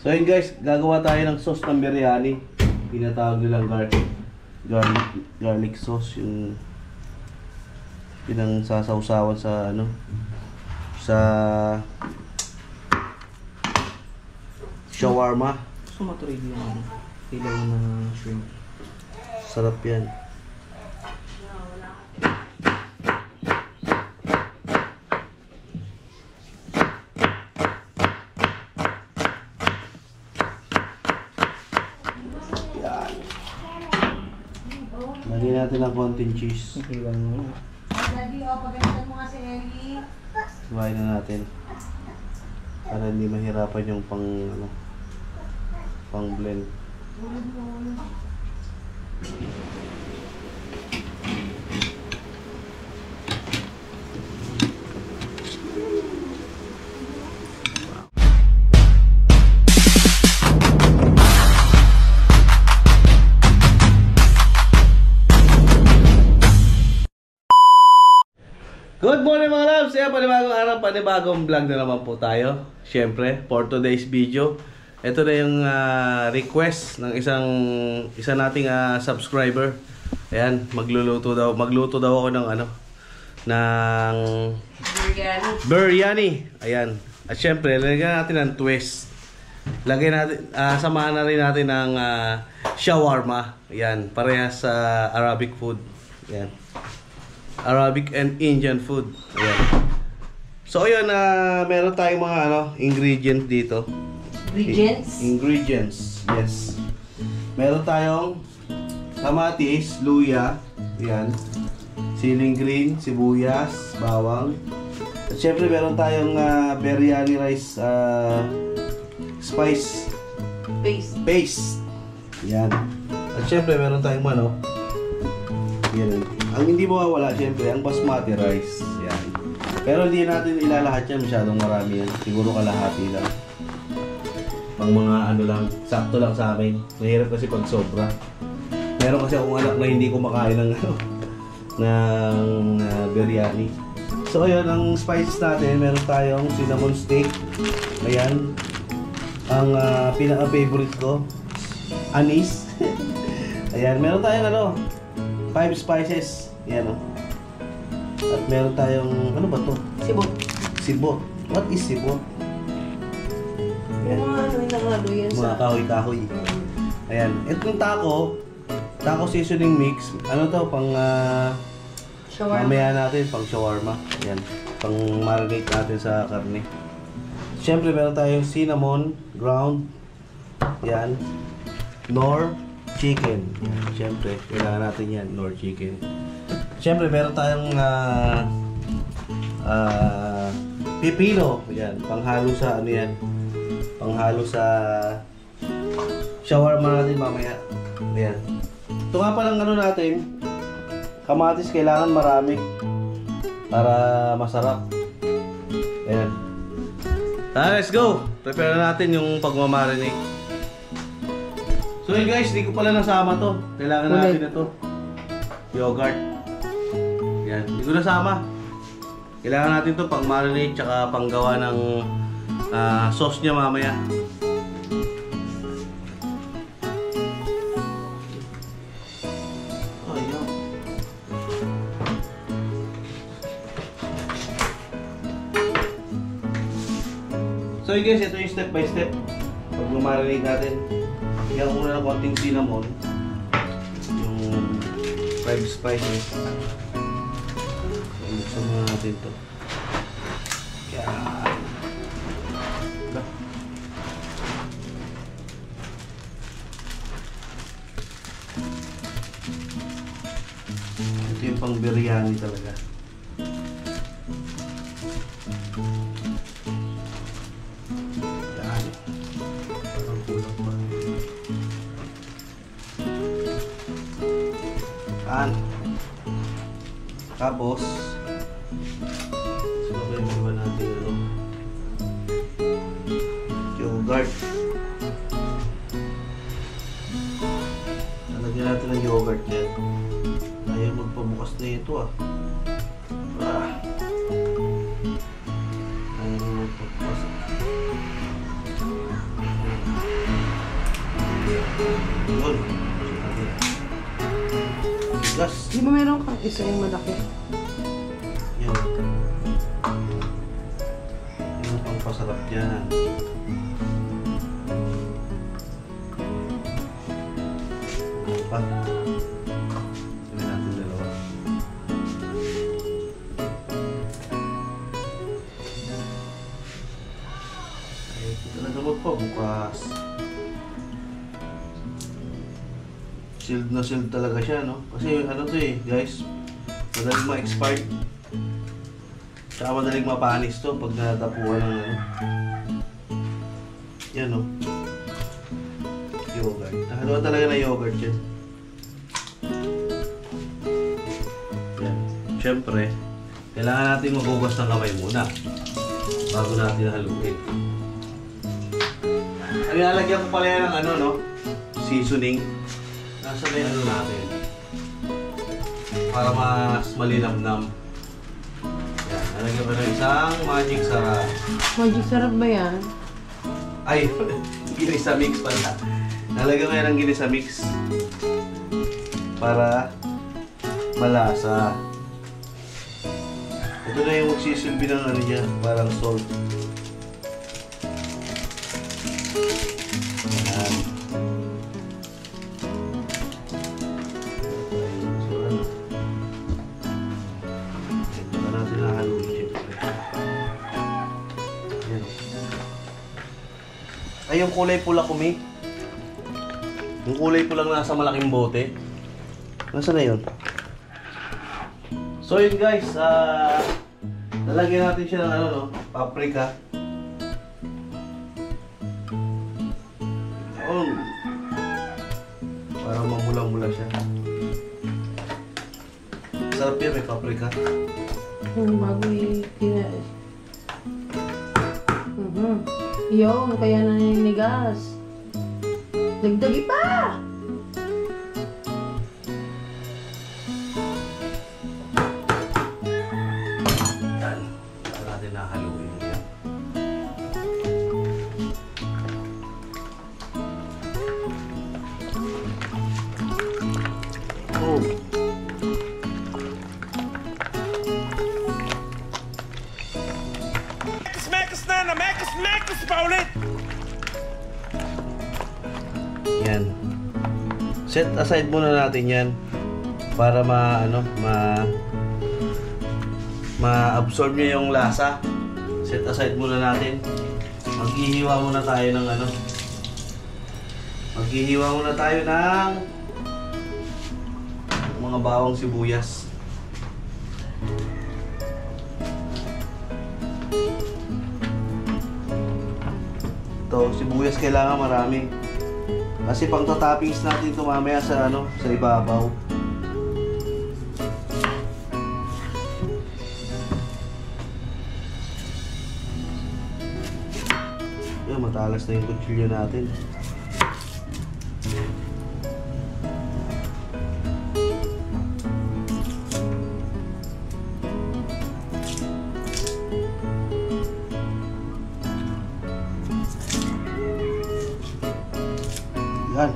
So yun guys, gagawa tayo ng sauce ng biryani. Pinatawag nilang garlic sauce, yung pinangsasawsawan sa ano, sa shawarma. Gusto mo ito yung ilaw na shrimp. Sarap yan. Lagyan natin ng konting cheese. Okay lang mo. Daddy, pagalitan mo nga si Ellie. Suwain na natin. Para hindi mahirapan yung pang blend. Good morning mga loves! Panibagong araw, panibagong vlog na naman po tayo. Siyempre, for today's video, ito na yung request ng isa nating subscriber. Ayan, magluto daw ako ng ng biryani. Ayan. At siyempre, lagyan natin ng twist. Lagyan natin, samahan na rin natin ng shawarma. Ayan, parehas sa Arabic food. Ayan. Arabic and Indian food. Ayan. So ayun, meron tayong mga ingredients dito. Ingredients. Yes. Meron tayong kamatis, luya, ayan. Siling green, sibuyas, bawang. At syempre meron tayong biryani rice spice paste. Ayan. At syempre meron tayong manok. Ayan. Ang hindi mawawala syempre ang basmati rice. Yan. Pero hindi natin ilalahat yan, masyadong marami yan. Siguro kalahati lang. Pang mga lang, sakto lang sa amin. Mahirap kasi pag sobra. Meron kasi akong anak na hindi kumakain ng biryani. So ayun, ang spices natin, meron tayong cinnamon stick. Ayan. Ang pinaka-favorite ko, anise. Ayan, meron tayong 5 spices. Yan At meron tayong, ano ba to? Sibot. What is sibot? Yan. Mga kahoy-kahoy. Ayan. Itong taco seasoning mix. Ano to? Pang Shawarma. Mamaya natin, pang shawarma. Ayan. Pang marinate natin sa karne. Siyempre meron tayong cinnamon, ground. Ayan. Nor chicken. Siyempre, kailangan natin yan, nor chicken. Siyempre, meron tayong pipino. Yan, panghalo sa yan. Panghalo sa shawarma natin mamaya. Ayan. Ito nga palang natin, kamatis kailangan marami para masarap. Ayan. Let's go! Prepare na natin yung pagmamarinate. So yun guys, hindi ko pala nasama to. Kailangan natin ito. Yogurt. Yan, hindi ko nasama. Kailangan natin to pang marinate tsaka pang gawa ng sauce niya mamaya. Ayan. So yun guys, ito yung step by step. Pag marinate natin. Kaya muna ng konting cinnamon, yung 5 spices. Buksan muna natin ito. Yan. Ito yung pang biryani talaga. Tapos sabay mo natin yogurt. Lalagyan natin ng yogurt yan. Ayaw magpabukas na ito Ayaw magpabukas. Yun. Gas. Di ba meron kang isa yung malaki? Yan. Yan ang pasarap dyan. Ano pa? Gawin natin dalawa. Ay, talaga magpabukas. Sealed na sealed talaga siya, no? Kasi ano to eh, guys, madaling ma-expired. Tsaka madaling mapanis to pag natapuan ng ano. Yan, no? Yogurt. Nakalawa talaga na yogurt yan. Yan. Siyempre, kailangan natin magugas ng kamay muna bago natin haluin. Ang ilalagyan ko pala yan ng ano, no? Seasoning. Nasa na yung ano natin para mas malinamnam. Yan, nalagyan ko na isang magic sarap. Magic sarap ba yan? Ay, ginisa mix pala. Nalagyan ko yan ng ginisa mix para malasa. Ito na yung magsisilbi ng ano niya, parang salt. Yan. Ay, yung kulay pula kumi. Yung kulay pulang nasa malaking bote. Nasaan na yun? So yun guys, lalagyan natin siya ng ano, no? Paprika. Oh. Parang mamula-mula siya. Sarap yan, may paprika. Yung bago Yun, kaya naninigas. Dagdagi pa! Yan. Para natin nakahaluin yan. Oh. Yan. Set aside muna natin yan para ma-absorb niya yung lasa. Set aside muna natin. Maghihiwa muna tayo ng ano. Maghihiwa muna tayo ng mga bawang sibuyas. Ito, sibuyas kailangan marami. Kasi pang toppings natin ito mamaya sa ano, sa ibabaw. Yan, matalas na yung kutsilyo natin. Yan.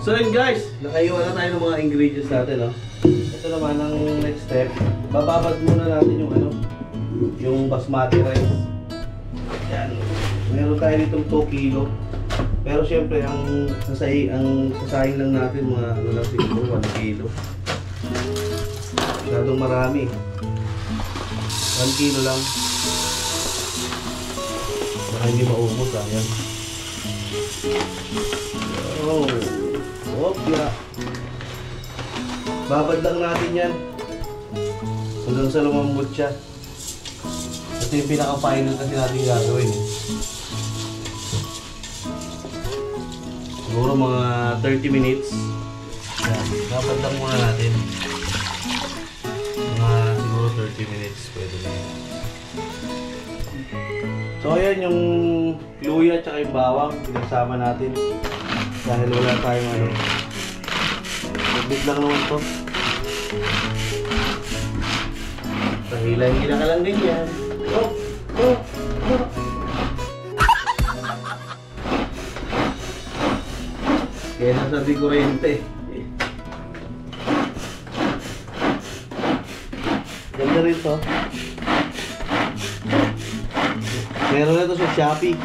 So yun guys, nakaiwan na tayo ng mga ingredients natin, no? Ito naman ang next step. Bababad muna natin yung ano, yung basmati rice. Yan. Meron tayo ditong 2 kilo. Pero syempre ang sasayang lang natin mga ano lang siguro 1 kilo. Masyadong marami. 1 kilo lang. Baka hindi maubos, yan. Oh. Opya. Babad lang natin yan hanggang sa lumambot siya. Ito yung pinaka-final kasi natin gagawin. Siguro mga 30 minutes. Yan. Babad lang muna natin. Mga siguro 30 minutes pwede na yan. So ayan yung luya at yung bawang pinagsama natin dahil wala tayong ano. Bit lang naman to. Pahila-hila ka lang din yan. Kaya nasa di kurente. Ganda rin to. Meron na to sa Shopee.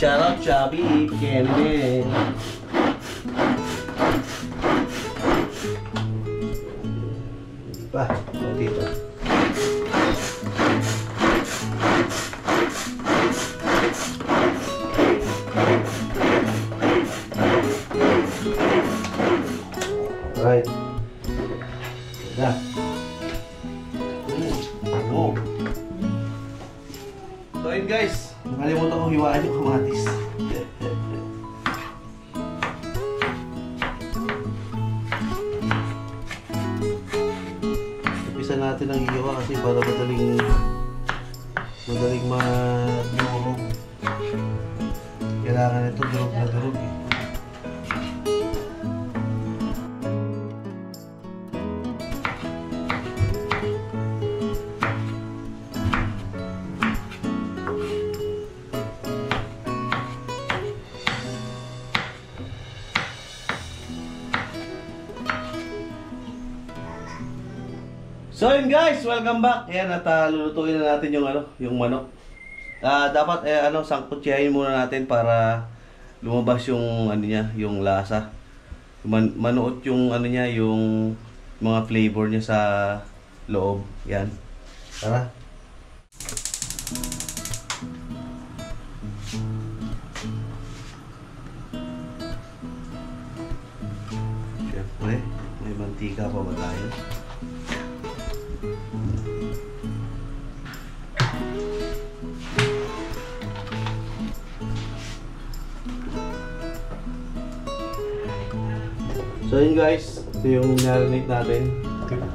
Shout out Shopee, Kennedy. Pa, konti pa. Right. Na. Oh. So yun guys, nakalimutan kong hiwaan yung kamatis. Umpisa natin ang hiwa kasi para madaling madurog. Kailangan ito durog na durog eh. So yun guys, welcome back. Ayan, at lulutuin na natin yung yung manok. Dapat sangkutyahin muna natin para lumabas yung niya, yung lasa. Manuot yung niya, yung mga flavor niya sa loob. Yan. Tara. Siyempre, may mantika pa ba tayo? So yun guys, ito yung marinate natin.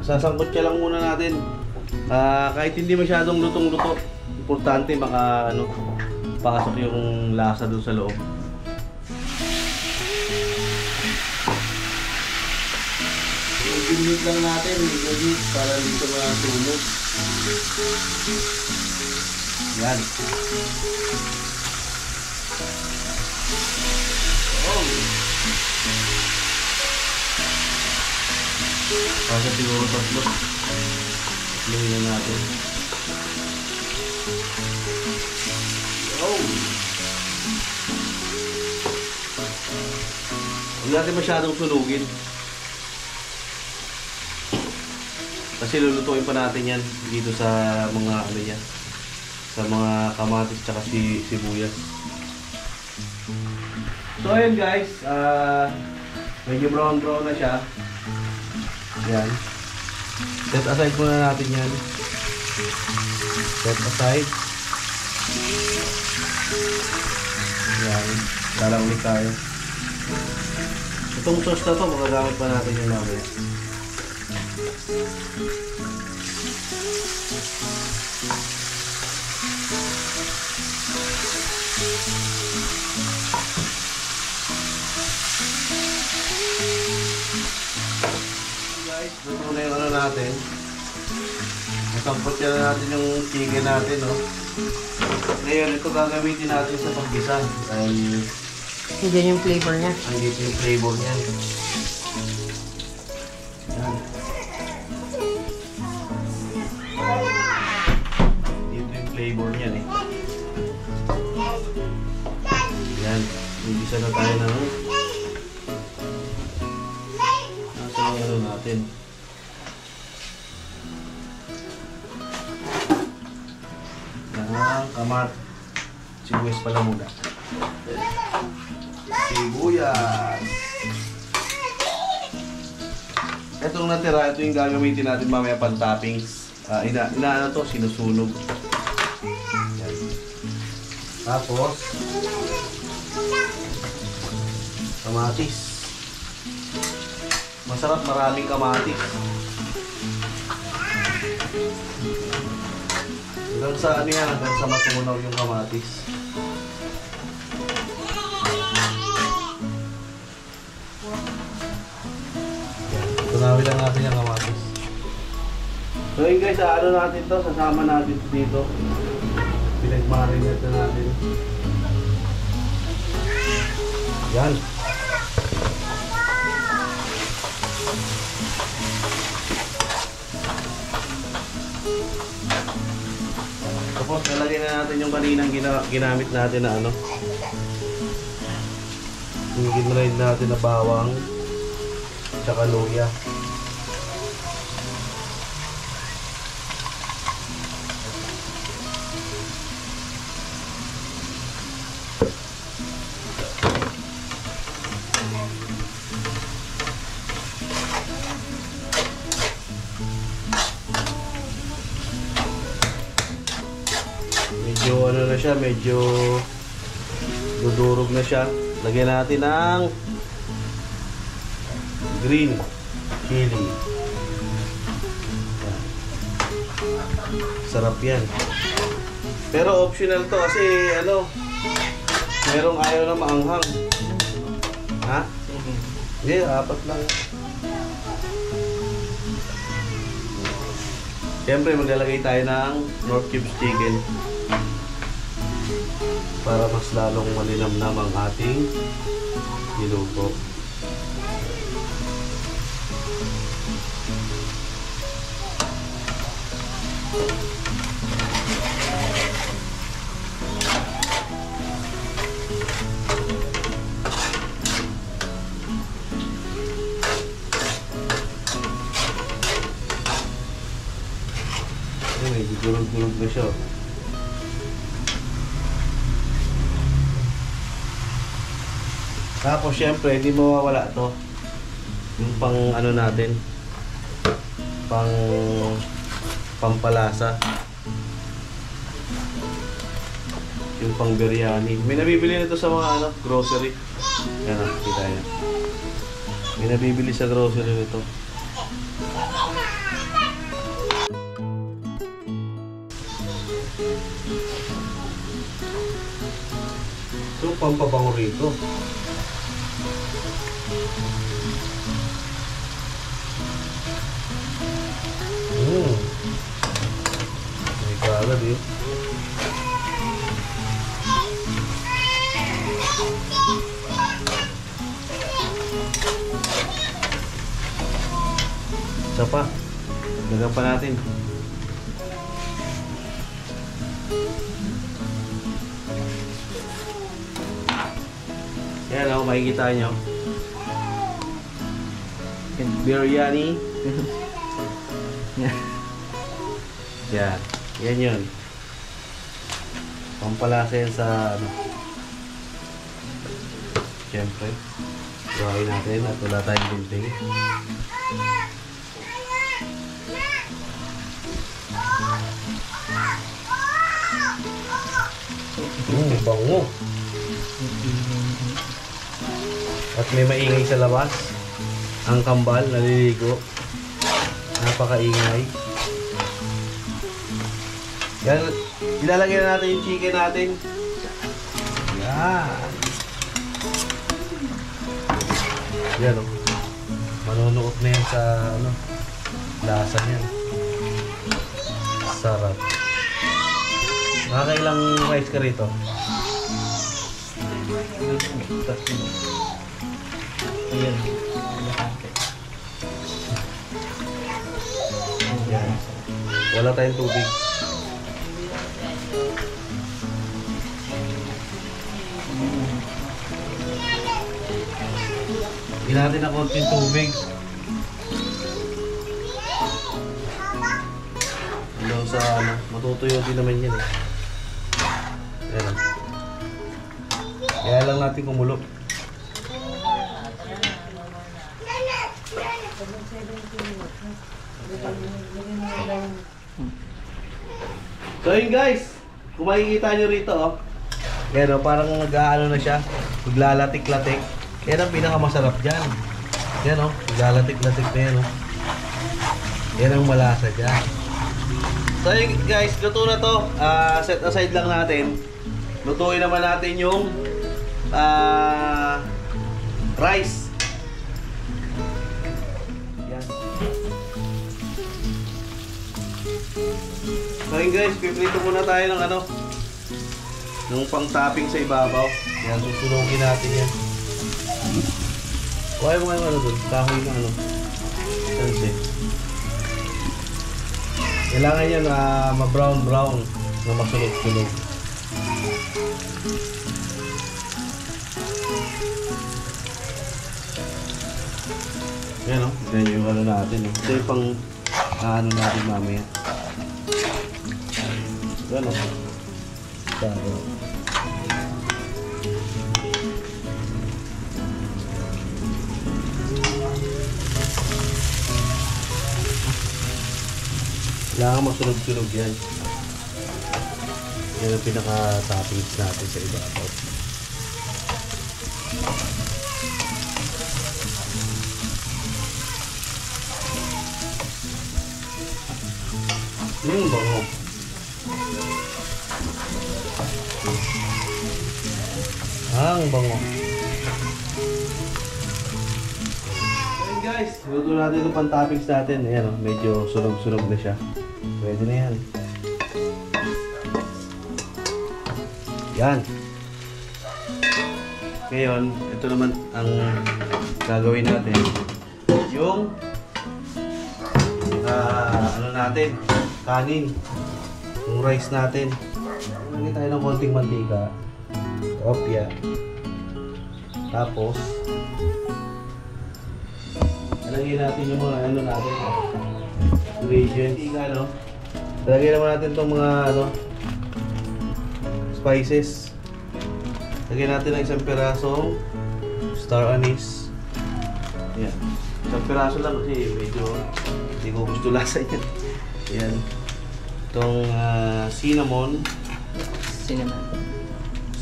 Sasangkot ka lang muna natin. Kahit hindi masyadong lutong-luto, importante baka pasok yung lasa doon sa loob. I-minute lang natin, para dito matulog. Yan. Kasi siguro tatlo. Tatlohin na natin. Huwag natin masyadong sunugin. Kasi lulutuin pa natin yan dito sa mga sa mga kamatis tsaka sibuyas. So ayun guys, medyo brown na siya. Yan. Set aside muna natin yan. Set aside. Yan. Lalang ulit tayo. Itong sauce na to, magagamit pa natin yung mamaya. Luto na yung natin. Nasampot na natin yung chicken natin, no? Ngayon, ito gagamitin natin sa paggisa. Dahil Hindi yung flavor niya. andito yung flavor niya. Yan. Dito yung flavor niya, eh. Yan. Igisa na tayo ng natin. Kamat. Sibuyas pala muna. Sibuyas. Itong natira, ito yung gagamitin natin mamaya pang toppings. Inaano to, sinusunog. Yan. Tapos kamatis. Masarap, maraming kamatis. Hanggang sa ano yan, hanggang sa matunaw yung kamatis. Yan, tunawin lang natin yung kamatis. So yun guys, ano natin to, sasama natin dito. Pinag-marinate na natin. Yan. Tapos nalagay na natin yung kaninang ginamit natin na ano. Ginamit natin na bawang tsaka luya. Medyo ano na siya, medyo dudurog na siya. Lagyan natin ng green chili. Yan. Sarap yan. Pero optional to kasi ano, merong ayaw na maanghang. Ha? Hindi, apat lang. Siyempre maglalagay tayo ng North Cubes chicken para mas lalong malinamnam ang ating niluto. Medyo gulog-gulog na siya. Tapos syempre hindi mawawala to yung pang ano natin, pang pampalasa, yung pang biryani. May nabibili nito sa mga ano, grocery. Yan o, kita yan. May nabibili sa grocery nito. So, pampabango rito. May kaagad eh. Isa pa. Dagan pa natin. Yan o, makikita nyo. Biryani. Yan. Yan yun. Pampalasa yan sa ano. Siyempre. Buhayin natin at wala tayong gunting. Bango. At may maingay sa labas. Ang kambal, naliligo. Napakaingay. Yan, ilalagay na natin yung chicken natin. Yan. Yan o. Manunuot na yan sa ano, lasa niyan. Sarap. Nakakailang rice ka rito? Ayan. Yan. Wala tayong tubig. Higyan natin ng konting tubig. Hanggang sa ano, matutuyo din naman yan eh. Ayan. Kaya lang natin kumulo. So yun guys, kung makikita nyo rito oh. Yan oh, parang nag-aano na siya, maglalatik-latik. Yan ang pinakamasarap dyan. Yan oh, maglalatik-latik na yan oh. Yan ang malasa dyan. So yun guys, luto na to. Set aside lang natin. Lutuin naman natin yung rice. Yan. So yun guys, piprito muna tayo ng ano, ng pang-topping sa ibabaw. Yan, susunugin natin yan. Kuha mo ano doon, kahoy na ano. Sanse. Kailangan yan ma-brown-brown na masunog-sunog. Yan o, yan yung ano natin. Ito yung pang ano natin mamaya. Yan o. Taro. Kailangan masunog-sunog yan. Yan ang pinaka-toppings natin sa ibabaw. Bango. Ang bango. Ayan guys, luto natin itong pan-toppings natin. Ayan o, medyo sunog-sunog na siya. Pwede na yan. Yan. Ngayon, ito naman ang gagawin natin. Yung ano natin, kanin. Yung rice natin. Lagyan tayo ng konting mantika. Opya. Tapos, lagyan natin yung mga ano natin. Ingredients. Ano? Lagyan naman natin itong mga ano, spices. Lagyan natin ng isang pirasong star anise. Yan. Isang piraso lang kasi medyo hindi ko gusto lasa yan. Yan. Itong cinnamon.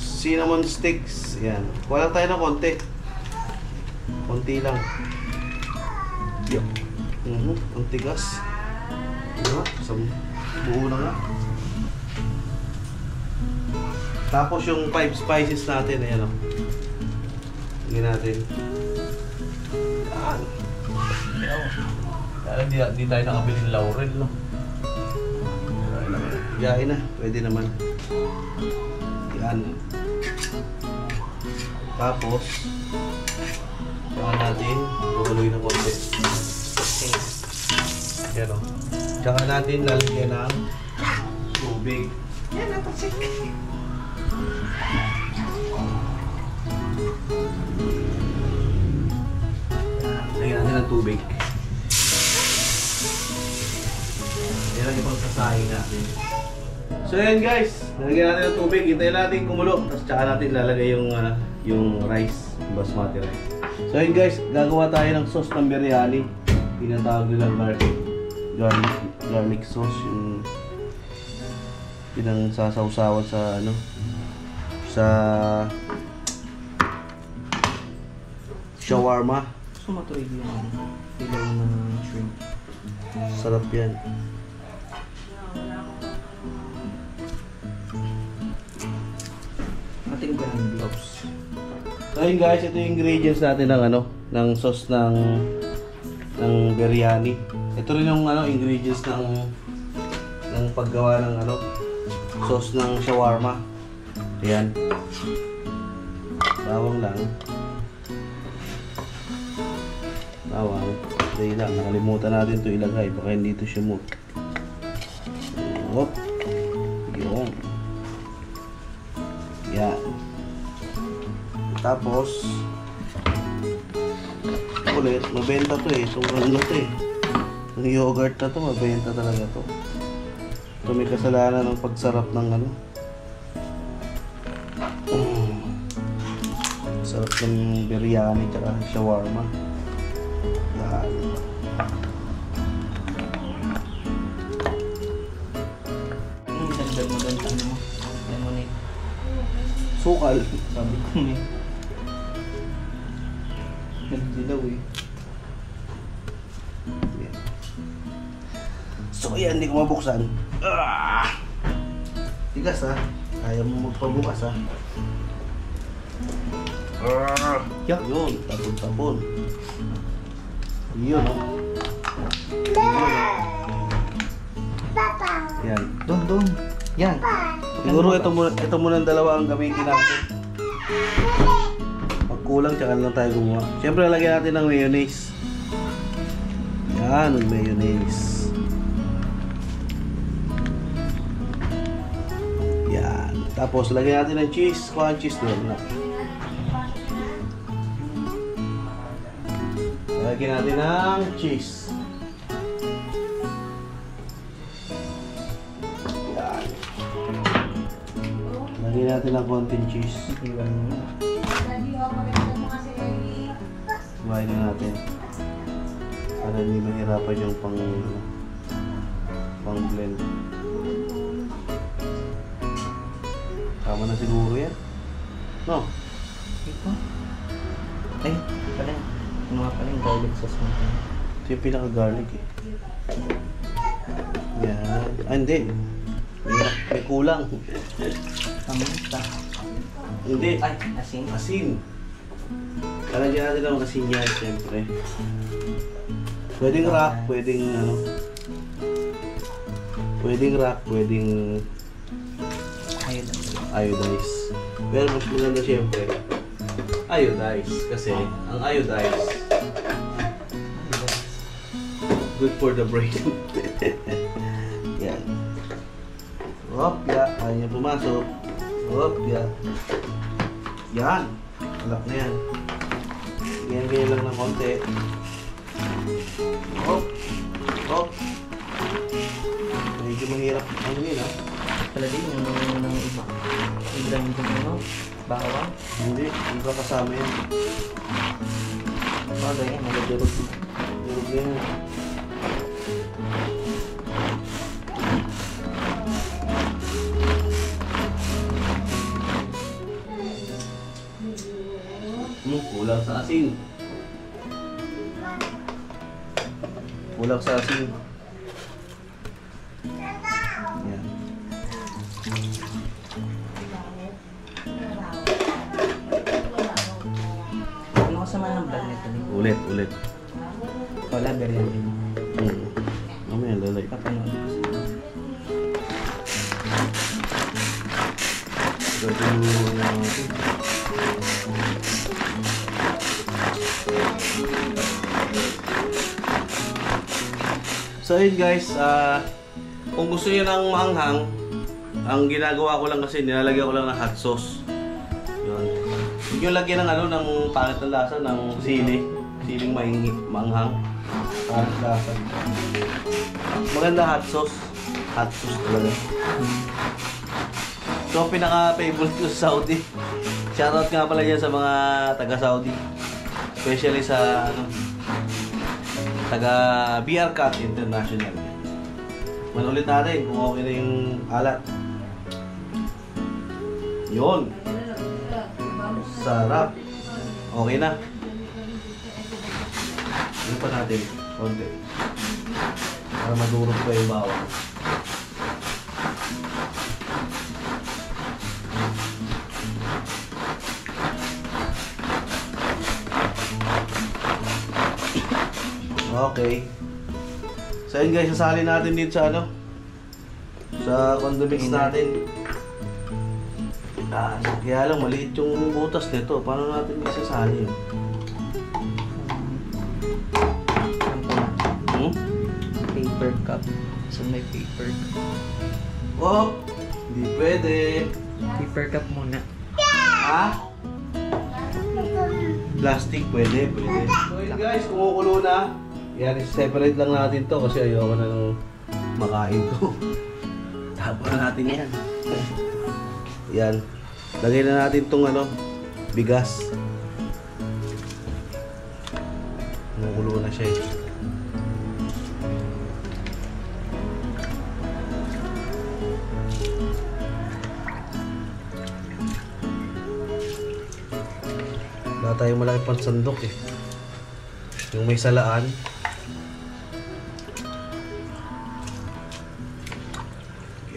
Cinnamon sticks. Yan. Kuha lang tayo ng konti. Konti lang. Yup. Ang tigas. Isang buo na nga. Tapos yung 5 spices natin, ayan o. Lagyan natin. Kaya hindi tayo nakabili ng laurel, no? Yain na, pwede naman. Yan. Tapos, saka natin, gumuloy ng konti. Yan o. Tsaka natin lalagyan ng tubig. Yan, natasik. Lagyan natin ng tubig. Yan ang ibang sasahin natin. So yan guys, nalagyan natin ng tubig. Hintayin natin kumulo. Tapos tsaka natin lalagay yung rice, basmati rice. So yan guys, gagawa tayo ng sauce ng biryani. Tinatawag nilang garlic sauce. Yung pinangsasawsawan sa ano, sa shawarma. Gusto mo ito yung ilaw na shrimp. Sarap yan. Ating ba ng gloves? So yun guys, ito yung ingredients natin ng ano, ng sauce ng biryani. Ito rin yung ano, ingredients ng paggawa ng ano, sauce ng shawarma. Ayan. Bawang lang. Bawang. Dahil lang, nakalimutan natin ito ilagay. Baka hindi ito siya mo. Hop. Yun. Yan. Tapos, ulit, mabenta to eh. Itong ano to eh. Yung yogurt na to, mabenta talaga to. Ito may kasalanan ng pagsarap ng ano. Sarap ng biryani tsaka shawarma. Yan. Dagdag mo doon ano mo. Lemonade. Sukal. Sabi ko eh. Nagdilaw eh. So ayan, hindi ko mabuksan. Tigas ha. Kaya mo magpabukas ha. Yun, tapon-tapon. Yun o. Yan. Doon. Yan. Siguro ito muna ang dalawa ang gamitin natin. Pag kulang, tsaka lang tayo gumawa. Siyempre, lagyan natin ng mayonnaise. Yan, mayonnaise. Yan. Tapos, lagyan natin ng cheese. Kuha ang cheese doon. Lagyan natin ng cheese. Yan. Lagyan natin ng konting cheese. Kumain na natin. Para hindi mahirapan yung pang blend. Tama na siguro yan. No? Ito. Ay, pala. Ano nga pala yung garlic sauce mo? Ito yung pinaka-garlic eh. Yan. Ah, hindi. May kulang. Paminta. Hindi. Ay, asin. Asin. Kalagyan natin ng asin yan, siyempre. Pwedeng rock, pwedeng ano. Pwedeng rock, pwedeng iodize. Pero mas maganda siyempre iodize. Kasi ang iodize good for the brain. Yan. Opya. Kaya niya pumasok. Opya. Yan. Alak na yan. Ganyan lang ng konti. Hop. Hop. Medyo mahirap ang yun ha. Pala din yung ng iba. Yung ano? Bawang. Hindi. Hindi pa kasama yan. Bagay yan. Nagdurog. Durog yan. Kulang sa asin. Kulang sa asin. Yan. Ano kasama ng vlog nito? Ulit. Wala, ganyan din. Mamaya lalay. Papanood ko siya. So yun guys, kung gusto niyo ng maanghang, ang ginagawa ko lang kasi nilalagyan ko lang ng hot sauce. Yun. Huwag nyo lagyan ng ng pangit na lasa ng siling maanghang. Pangit lasa. Maganda hot sauce. Hot sauce talaga. So pinaka-favorite ko sa Saudi. Shoutout nga pala dyan sa mga taga-Saudi. Especially sa taga BR Cut International. Manulit natin kung okay na yung alat. Yun. Sarap. Okay na. Ano pa natin? Konti. Para madurog pa yung bawang. Okay. So yun guys, sasali natin dito sa sa condiments natin. Kaya lang maliit yung butas nito. Paano natin isasali yun? Paper cup. So may paper cup. Oh! Hindi pwede. Paper cup muna. Ha? Plastic, pwede. So yun guys, kumukulo na. Yan, separate lang natin to kasi ayoko na nang makain to. Tapos na natin yan. Yan. Lagay na natin tong bigas. Kumukulo na siya eh. Wala tayong malaki pang sandok eh. Yung may salaan.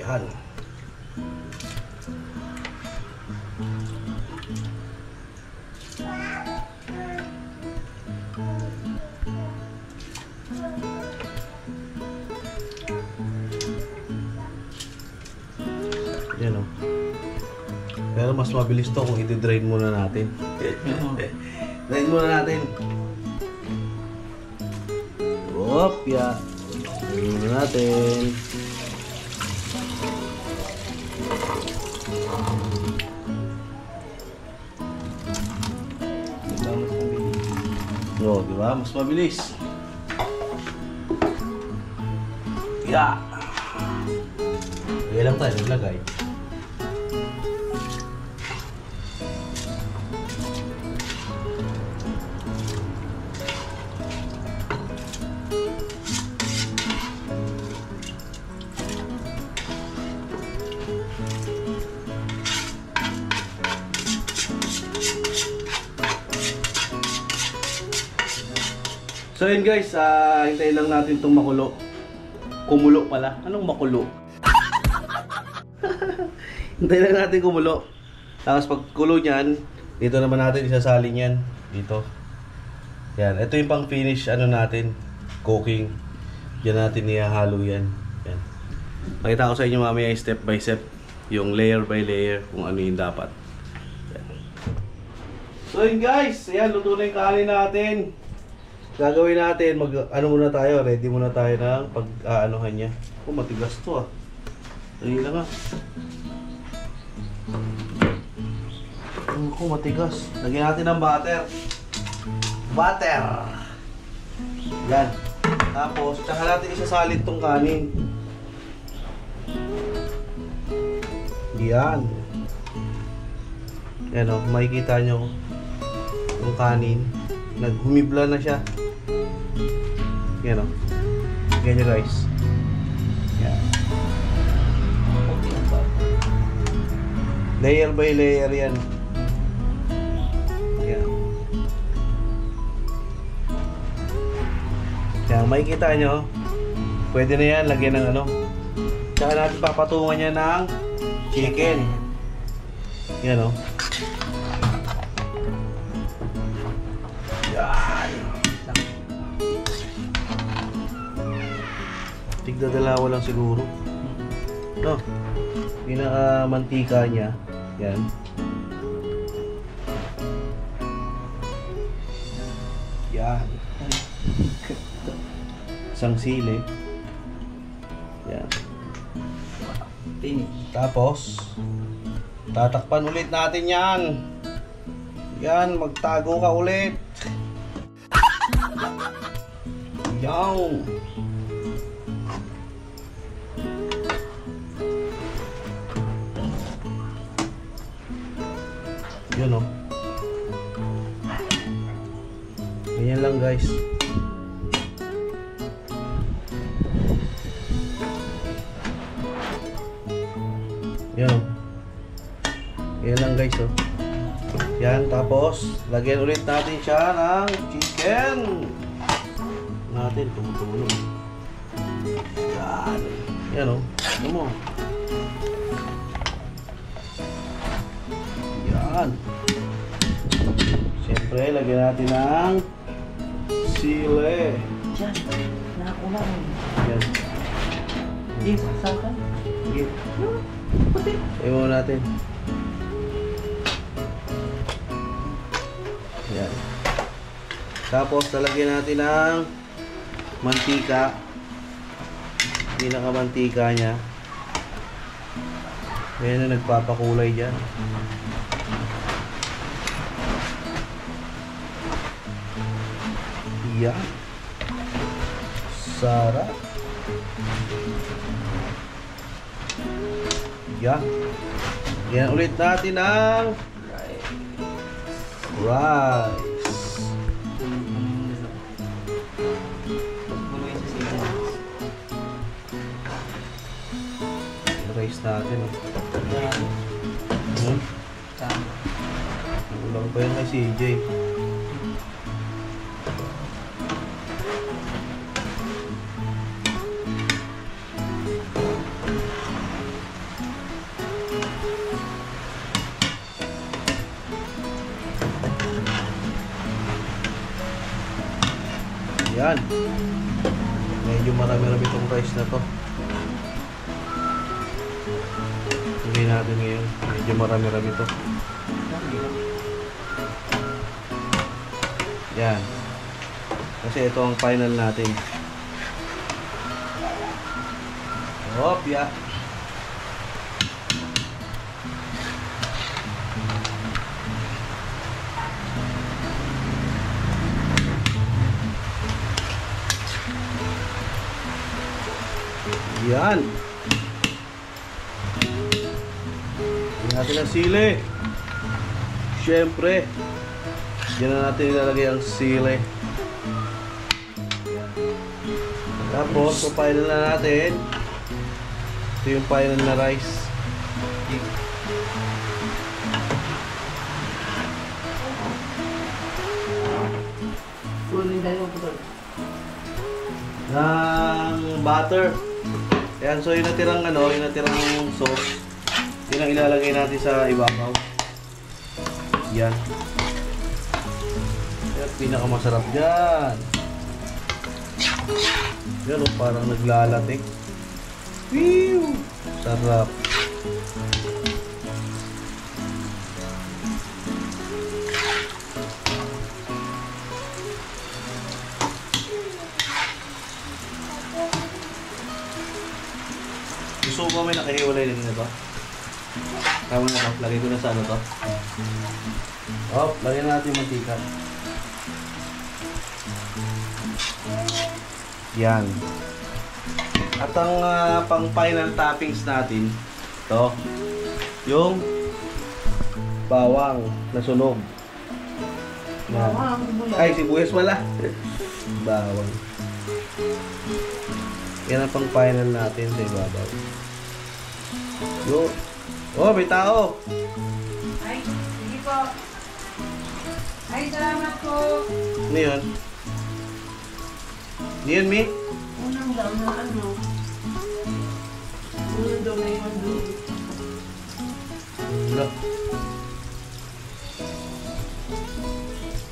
Yan. Yan o. Pero mas mabilis to kung i-drain muna natin. Drain muna natin. Opya. Drain muna natin. No, di ba? Mas mabilis. Yeah. Lagay lang tayo, naglagay. So yun guys, hintayin lang natin itong makulo. Kumulo pala. Anong makulo? Hintayin lang natin kumulo. Tapos pag kulo niyan, dito naman natin isasalin yan. Dito. Yan. Ito yung pang finish ano natin. Cooking. Diyan natin ihahalo yan. Yan. Pakita ko sa inyo mamaya step by step. Yung layer by layer. Kung ano yung dapat. Yan. So yun guys. Ayan, luto na yung kanin natin. Gagawin natin, ano muna tayo, ready muna tayo ng pag-aanohan niya. Oh, matigas to ah. Dali lang ah. Oh, matigas. Lagyan natin ng butter. Butter! Yan. Tapos, tsaka natin isasalit tong kanin. Yan. Yan o, makikita nyo yung kanin. Naghumibla na siya. Yan o. Ganyan guys. Yan. Layer by layer yan. Yan. Yan. Makikita nyo. Pwede na yan. Lagyan ng ano. Tsaka natin papatungan niya ng chicken. Yan o. Tigda dalawa lang siguro. No. Pinaka mantika niya. Yan. Yan. Isang sili. Yan. Tapos tatakpan ulit natin yan. Yan, magtago ka ulit. Yan. Yun o. Ganyan lang guys. Yun o. Ganyan lang guys o. Yan, tapos lagyan ulit natin siya ng chicken. Natin, tumutulo. Yan. Yan o. Ano mo? Yan. Siyempre, lagyan natin ng sili. Diyan, nakakulang. Yan. Hindi, sasaka. Sige. Puti. Iwan natin. Yan. Tapos, talagyan natin ng mantika. Pinakamantika niya. Yan na nagpapakulay dyan. Yan. Sarap. Yan. Yan ulit natin ang rice. Rice natin. Ulang pa yun kay CJ. Yan. Medyo marami-rami itong rice na to. Hindi natin ngayon. Medyo marami-rami to. Yan. Kasi ito ang final natin. Hop, ya. Yan. Yan natin ang sili. Siyempre, yan na natin ilalagay ang sili. Tapos, final na natin. Ito yung final na rice. Ng butter. Ayan, so yung natirang yung natirang sauce, yun ang ilalagay natin sa ibabaw. Yan. Yan, pinakamasarap dyan. Yan, parang naglalatik. Whew! Sarap. Gusto ko ba may nakahiwalay din na to? Tama na to. Lagay ko na sa ano to. Oh, lagyan natin yung mantika. Yan. At ang pang final toppings natin, to yung bawang na sunog. Yan. Ay, sibuyas pala. Bawang. Yan ang pang final natin sa ibabaw. Yo. Oh, may tao. Ay, sige po. Ay, salamat po. Ano yun? Ano yun, Mi? Unang daw na ano. Unang daw na yung doon. Wala.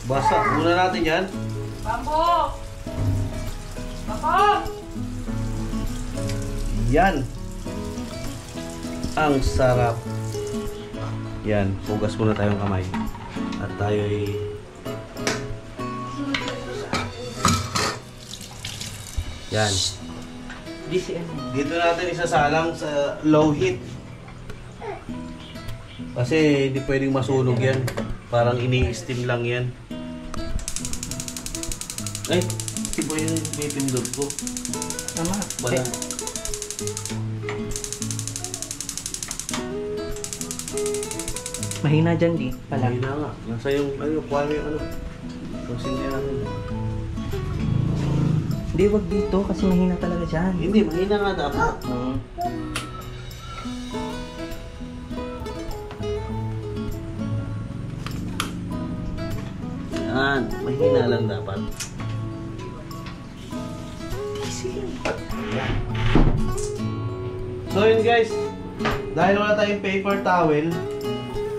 Basa. Una natin yan. Bambo! Bambo! Yan. Ang sarap. Yan. Hugas muna tayong kamay. At tayo ay yan. Dito natin isasalang sa low heat. Kasi hindi pwedeng masunog yan. Parang ini-steam lang yan. Ay, iba yung may pindot ko. Tama. Wala. Mahina dyan di pala. Mahina nga. Nasa yung, kuha mo yung Kung sindihan. Hindi, wag dito kasi mahina talaga dyan. Hindi, mahina nga dapat. Yan, mahina lang dapat. Yan. So yun guys, dahil wala tayong paper towel,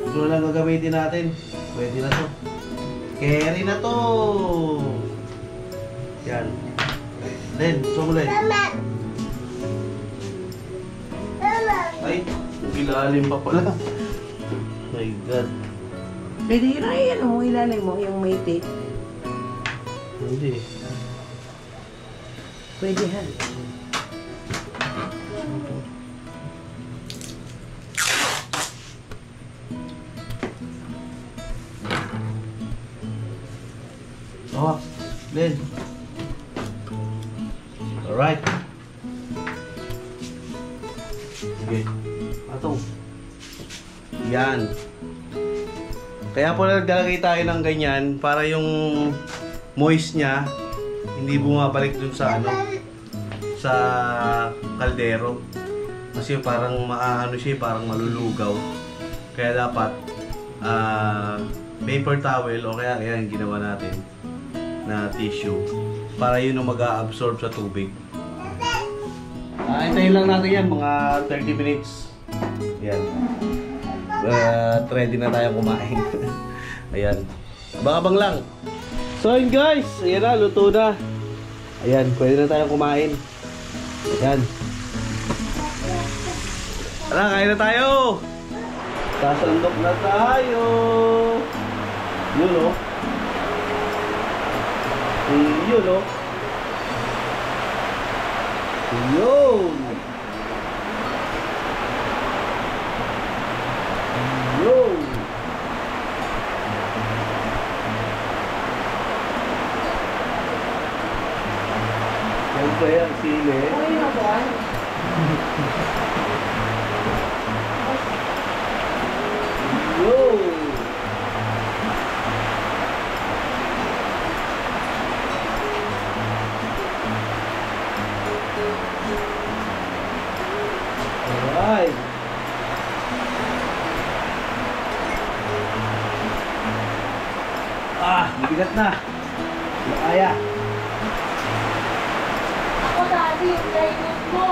ito na lang gagamitin natin. Pwede na to. Carry na to. Yan. Len, sumulit. Ay, ilalim pa pala. My God. Pwede yun ay ano mo, ilalim mo, yung may tape. Hindi. Pwede han. Oh, Len. Alright. Sige. Atong. Yan. Kaya po naglalagay tayo ng ganyan para yung moist niya hindi bumabalik dun sa sa kaldero. Kasi parang maano siya, parang malulugaw. Kaya dapat paper towel o kaya ayan ginawa natin na tissue para yun ang mag-a-absorb sa tubig. Hintayin lang natin yan mga 30 minutes. Ayan. Ready na tayong kumain. Ayan. Abang-abang lang. So yun guys, ayan na, luto na. Ayan, pwede na tayong kumain. Ayan. Tara, kain na tayo! Sasandok na tayo! Yun o. Yun o. Yun! Yun! Siyempre ang sili. Yun! Alright! Mabigat na! Hindi kaya! Ako dati yung diamond mo.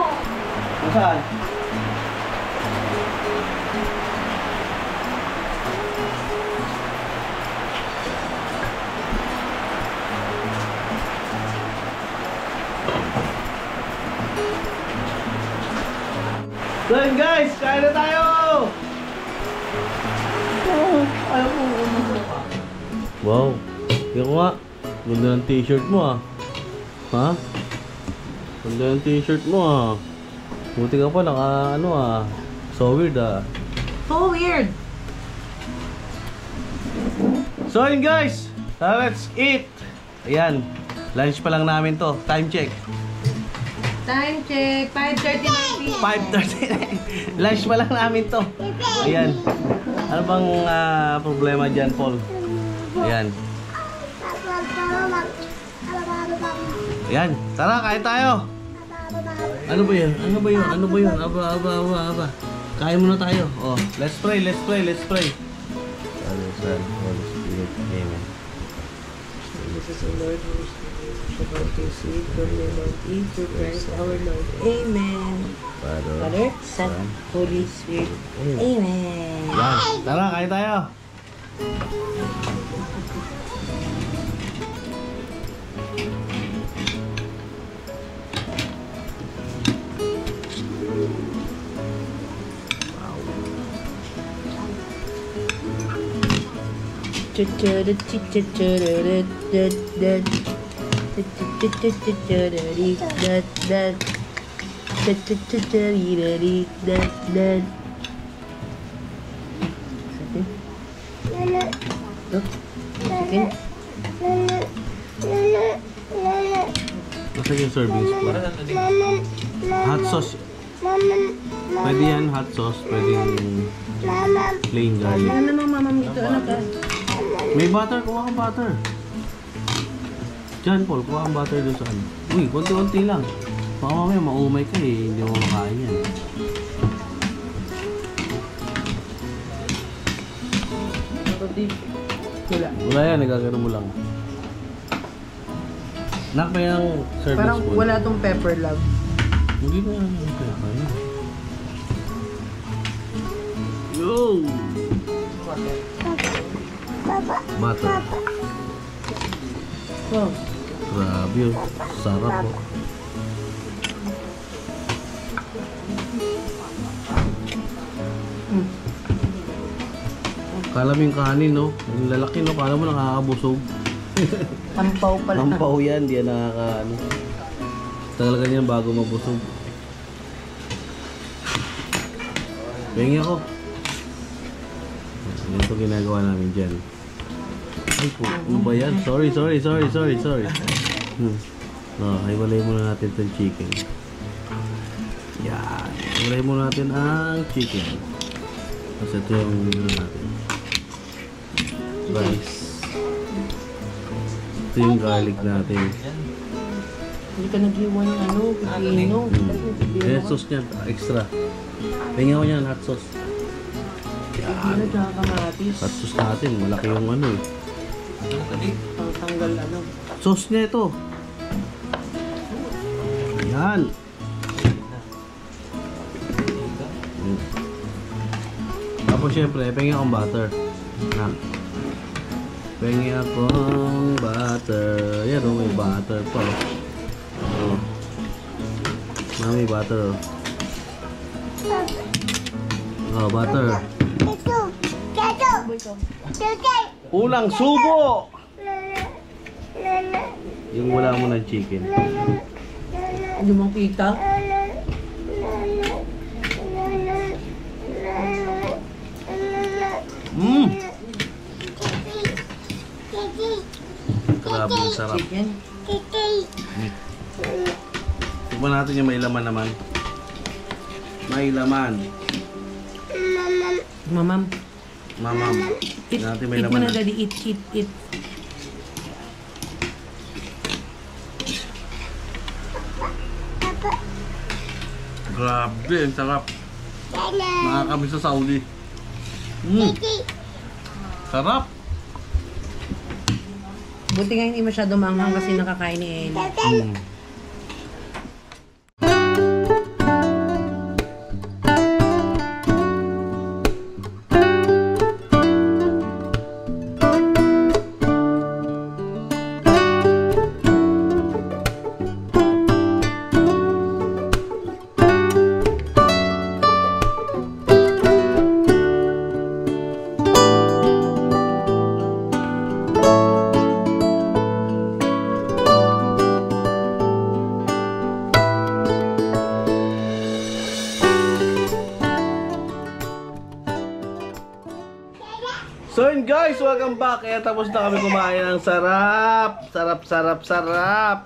Saan? So yun guys, kain na tayo! Wow, yung nga, ganda ng t-shirt mo ah. Ha? Ganda ng t-shirt mo ah. Buti ka pa naka ano ah. So weird ah. So weird. So yun guys, let's eat. Ayan, lunch pa lang namin to. Time check. Time check. 5:39 p.m. 5:30. Lunch pa lang namin to. Ayan. Ano bang problema dyan, Paul? Ayan. Ayan. Tara, kain tayo. Ano ba yun? Ano ba yun? Ano ba yun? Aba. Kain muna tayo. Oh, let's pray, let's pray, let's pray. Father, Son, Holy Spirit. Amen. Jesus, the Lord, who is about to sweet from the Lord, eat through Christ our Lord. Amen. Father, Son, Holy Spirit. Amen. Yan. Tara, kain tayo. Basta yung serving spoon. Hot sauce. Pwede yan, hot sauce. Pwede yung plain garlic. Ano naman mamam dito? Ano ka? May butter, kuha kang butter. Diyan, Paul, kuha kang butter doon saan. Uy, konti-konti lang. Baka mamaya maumay ka eh, hindi mo makain yan. Wala yan, nagagano mo lang. Nak, may ang serving Parang spoon. wala tong pepper love. Hindi na yan. Yo! Butter. Wow. Grabe yun. Sarap po. Kala mo yung kanin, no? Yung lalaki, no? Kala mo nakakabusog. Tampaw pala. Tampaw yan, di yan nakaka... Ano. Tagal ka niyan bago mabusog. Pengi ako. Ganito ginagawa namin dyan. Ay po, ano ba yan? Sorry. Hiwalay muna natin itong chicken. Yan. Hiwalay muna natin ang chicken. Kasi ito yung natin. Rice. Ito yung garlic natin. Hindi ka nag-iwan ng ano, pipino. Ayan, sauce niya, extra. Tingnan ko niyan, hot sauce. Ano tsaka kamatis? Hot sauce natin, malaki yung ano eh. Pang tanggal ano. Sauce niya ito. Ayan. Tapos syempre, pengi akong butter. Yan. Pengi akong butter. Ayan o, may butter pa. Mami, butter. Oh, butter. Unang subo! Yung wala mo ng chicken. Yung mga pita. Mmm! Grabe yung sarap. Chicken. Tignan natin yung may laman naman. May laman. Mamam. Mamam. Eat, Tignan natin may eat mo laman na, na. daddy. Eat, eat, eat. Grabe, ang sarap. Nakakamiss sa Saudi. Sarap. Buti nga hindi masyado maanghang kasi nakakain ni Ellie. So yun guys, welcome back. Kaya tapos na kami kumain ng sarap. Sarap.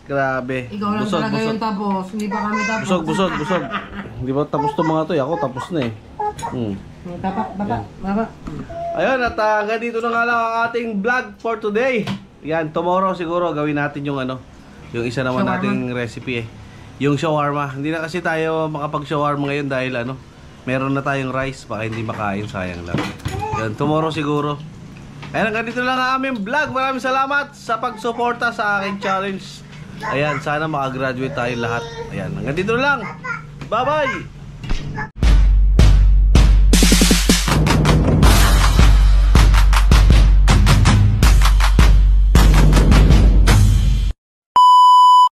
Grabe. Ikaw lang Busog, talaga busog. yung tapos. Hindi pa kami tapos. Busog. Hindi ba tapos to mga to? Ako tapos na eh. Baba. Ayun, at hanggang dito na nga lang ang ating vlog for today. Yan, tomorrow siguro gawin natin yung yung isa naman Shawarma. nating recipe eh. Yung shawarma. Hindi na kasi tayo makapag-shawarma ngayon dahil meron na tayong rice, baka hindi makain, sayang lang. Yan, tomorrow siguro. Ayan, hanggang dito lang ang aming vlog. Maraming salamat sa pagsuporta sa aking challenge. Ayan, sana makagraduate tayo lahat. Ayan, hanggang dito lang. Bye-bye!